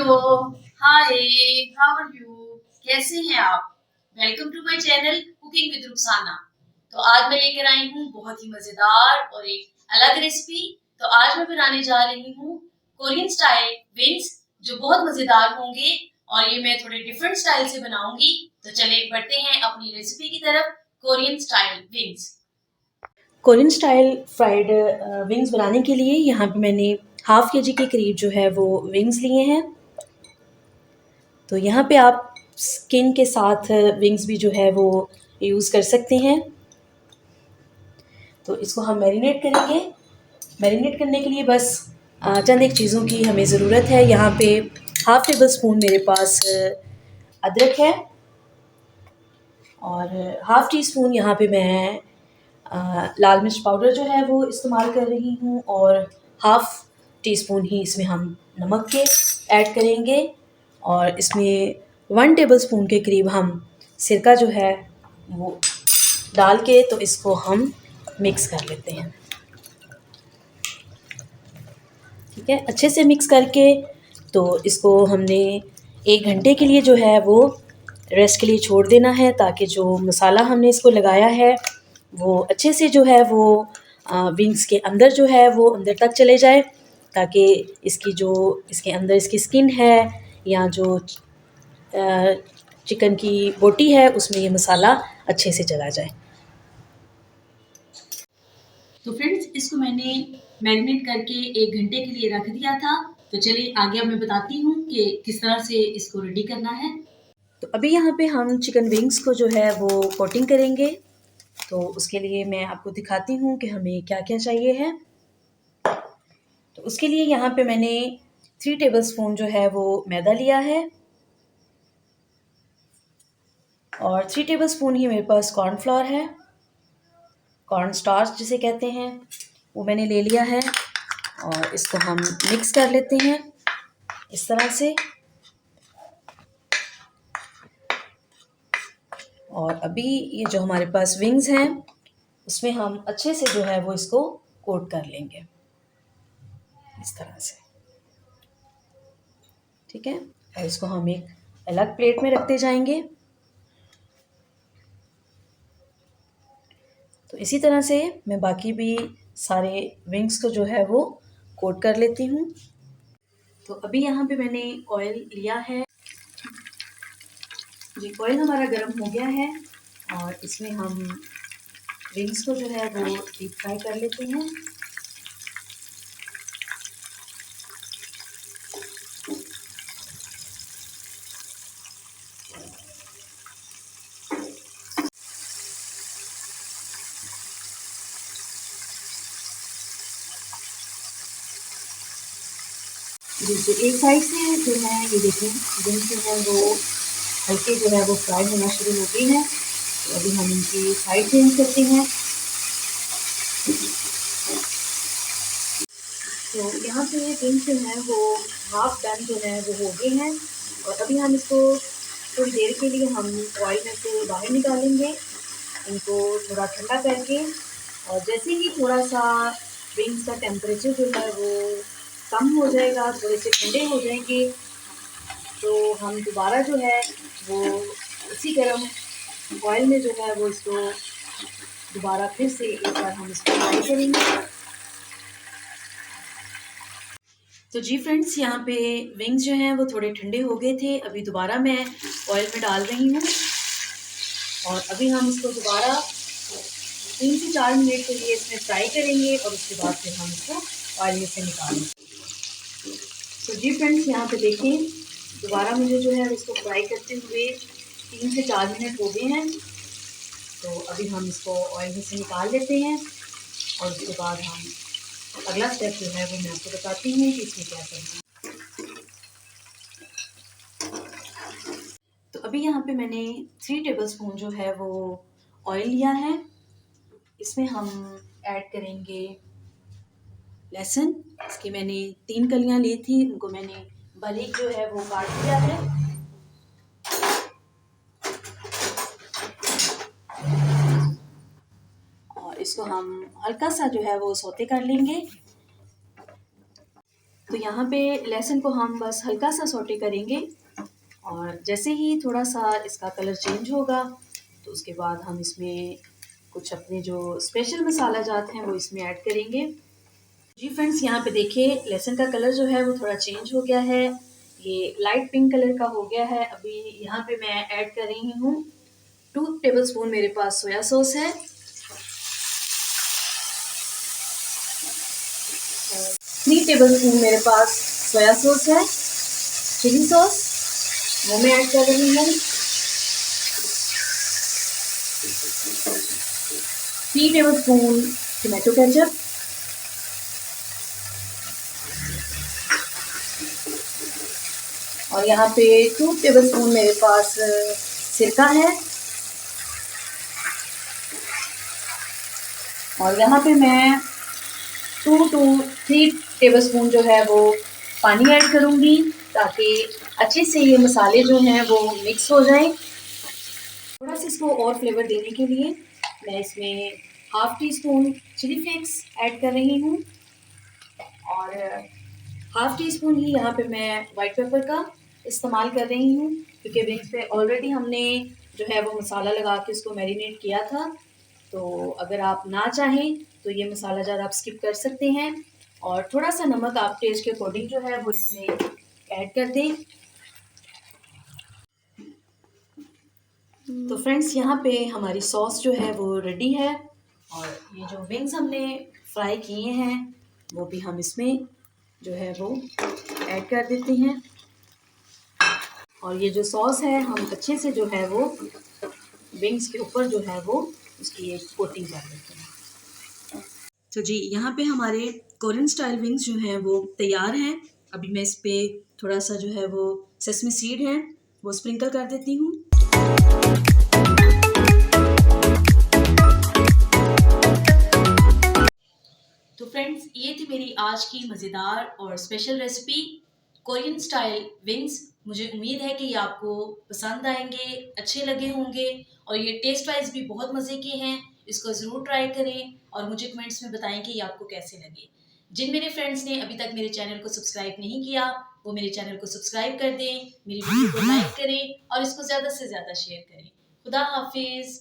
Hello, hi, how are you? कैसे हैं आप? Welcome to my channel cooking with Rukhsana. तो आज मैं लेकर आई हूँ बहुत ही मजेदार और एक अलग रेसिपी। तो आज मैं बनाने जा रही हूँ कोरियन स्टाइल विंग्स, जो बहुत मजेदार होंगे और ये मैं थोड़े डिफरेंट स्टाइल से बनाऊंगी। तो चले बढ़ते हैं अपनी रेसिपी की तरफ। Korean style wings. Korean style fried wings बनाने के लिए यहाँ पे मैंने हाफ़ केजी के करीब जो है वो विंग्स लिए हैं। तो यहाँ पे आप स्किन के साथ विंग्स भी जो है वो यूज़ कर सकते हैं। तो इसको हम मैरिनेट करेंगे। मैरिनेट करने के लिए बस चंद एक चीज़ों की हमें ज़रूरत है। यहाँ पे हाफ़ टेबल स्पून मेरे पास अदरक है और हाफ़ टी स्पून यहाँ पे मैं लाल मिर्च पाउडर जो है वो इस्तेमाल कर रही हूँ और हाफ़ टी स्पून ही इसमें हम नमक के ऐड करेंगे और इसमें 1 टेबल स्पून के करीब हम सिरका जो है वो डाल के तो इसको हम मिक्स कर लेते हैं। ठीक है, अच्छे से मिक्स करके तो इसको हमने 1 घंटे के लिए जो है वो रेस्ट के लिए छोड़ देना है, ताकि जो मसाला हमने इसको लगाया है वो अच्छे से जो है वो विंग्स के अंदर जो है वो अंदर तक चले जाए, ताकि इसकी जो इसके अंदर इसकी स्किन है या जो चिकन की बोटी है उसमें ये मसाला अच्छे से चला जाए। तो फ्रेंड्स, इसको मैंने मैरिनेट करके 1 घंटे के लिए रख दिया था। तो चलिए आगे अब मैं बताती हूँ कि किस तरह से इसको रेडी करना है। तो अभी यहाँ पे हम चिकन विंग्स को जो है वो कोटिंग करेंगे। तो उसके लिए मैं आपको दिखाती हूँ कि हमें क्या-क्या चाहिए है। तो उसके लिए यहाँ पे मैंने 3 टेबल स्पून जो है वो मैदा लिया है और 3 टेबल स्पून ही मेरे पास कॉर्नफ्लोर है, कॉर्न स्टार्च जिसे कहते हैं, वो मैंने ले लिया है और इसको हम मिक्स कर लेते हैं इस तरह से। और अभी ये जो हमारे पास विंग्स हैं उसमें हम अच्छे से जो है वो इसको कोट कर लेंगे इस तरह से। ठीक है, और इसको हम एक अलग प्लेट में रखते जाएंगे। तो इसी तरह से मैं बाकी भी सारे विंग्स को जो है वो कोट कर लेती हूँ। तो अभी यहाँ पे मैंने ऑयल लिया है जी। ऑयल हमारा गर्म हो गया है और इसमें हम विंग्स को जो है वो डीप फ्राई कर लेते हैं। जी, एक साइड से जो है ये देखें विंग्स जो है वो हल्के जो है वो फ्राई होना शुरू हो गई हैं। तो अभी हम इनकी साइड चेंज करते हैं। तो यहाँ पे विंग्स जो है वो हाफ डन जो है वो हो गए हैं और अभी हम इसको थोड़ी देर के लिए हम ऑयल में से बाहर निकालेंगे, इनको थोड़ा ठंडा करके। और जैसे ही थोड़ा सा विंग्स का टेम्परेचर जो है वो कम हो जाएगा, थोड़े से ठंडे हो जाएंगे, तो हम दोबारा जो है वो उसी गर्म ऑयल में जो है वो इसको दोबारा फिर से एक बार हम इसको फ्राई करेंगे। तो जी फ्रेंड्स, यहाँ पे विंग्स जो हैं वो थोड़े ठंडे हो गए थे। अभी दोबारा मैं ऑयल में डाल रही हूँ और अभी हम इसको दोबारा 3 से 4 मिनट के लिए इसमें फ्राई करेंगे और उसके बाद फिर हम इसको ऑयल में से निकालेंगे। तो जी फ्रेंड्स, यहाँ पे देखें दोबारा मुझे जो है इसको फ्राई करते हुए 3 से 4 मिनट हो गए हैं। तो अभी हम इसको ऑयल में से निकाल लेते हैं और उसके बाद हम अगला स्टेप जो है वो मैं आपको बताती हूँ कि इसमें क्या करना है। तो अभी यहाँ पे मैंने 3 टेबल स्पून जो है वो ऑयल लिया है। इसमें हम ऐड करेंगे लहसुन। इसकी मैंने 3 कलियाँ ली थी, उनको मैंने बारीक जो है वो काट दिया है। और इसको हम हल्का सा जो है वो सौते कर लेंगे। तो यहाँ पे लहसुन को हम बस हल्का सा सौटे करेंगे और जैसे ही थोड़ा सा इसका कलर चेंज होगा तो उसके बाद हम इसमें कुछ अपने जो स्पेशल मसाला जात हैं वो इसमें ऐड करेंगे। जी फ्रेंड्स, यहाँ पे देखिए लहसुन का कलर जो है वो थोड़ा चेंज हो गया है, ये लाइट पिंक कलर का हो गया है। अभी यहाँ पे मैं ऐड कर रही हूँ 2 टेबलस्पून मेरे पास सोया सॉस है, 3 टेबलस्पून मेरे पास सोया सॉस है, चिली सॉस वो मैं ऐड कर रही हूँ, 3 टेबलस्पून टमाटो केचप, और यहाँ पे 2 टेबलस्पून मेरे पास सिरका है, और यहाँ पे मैं 2 to 3 टेबलस्पून जो है वो पानी ऐड करूँगी ताकि अच्छे से ये मसाले जो हैं वो मिक्स हो जाएं। थोड़ा सा इसको और फ्लेवर देने के लिए मैं इसमें half teaspoon chilli flakes add कर रही हूँ और हाफ़ टी स्पून ही यहाँ पे मैं वाइट पेपर का इस्तेमाल कर रही हूँ क्योंकि विंग्स पे ऑलरेडी हमने जो है वो मसाला लगा के उसको मैरिनेट किया था। तो अगर आप ना चाहें तो ये मसाला ज़रा आप स्किप कर सकते हैं और थोड़ा सा नमक आप टेस्ट के अकॉर्डिंग जो है वो इसमें ऐड कर दें। तो फ्रेंड्स, यहाँ पे हमारी सॉस जो है वो रेडी है और ये जो विंग्स हमने फ्राई किए हैं वो भी हम इसमें जो है वो ऐड कर देते हैं और ये जो सॉस है हम अच्छे से जो है वो विंग्स के ऊपर जो है वो उसकी एक कोटिंग कर देते हैं। तो जी, यहाँ पे हमारे कोरियन स्टाइल विंग्स जो हैं वो तैयार हैं। अभी मैं इस पे थोड़ा सा जो है वो सेसमी सीड है वो स्प्रिंकल कर देती हूँ। तो फ्रेंड्स, ये थी मेरी आज की मज़ेदार और special recipe Korean style wings. मुझे उम्मीद है कि ये आपको पसंद आएंगे, अच्छे लगे होंगे और ये टेस्ट वाइज भी बहुत मज़े के हैं। इसको ज़रूर ट्राई करें और मुझे कमेंट्स में बताएं कि ये आपको कैसे लगे। जिन मेरे फ्रेंड्स ने अभी तक मेरे चैनल को सब्सक्राइब नहीं किया वो मेरे चैनल को सब्सक्राइब कर दें, मेरी वीडियो को लाइक करें और इसको ज़्यादा से ज़्यादा शेयर करें। खुदा हाफिज़।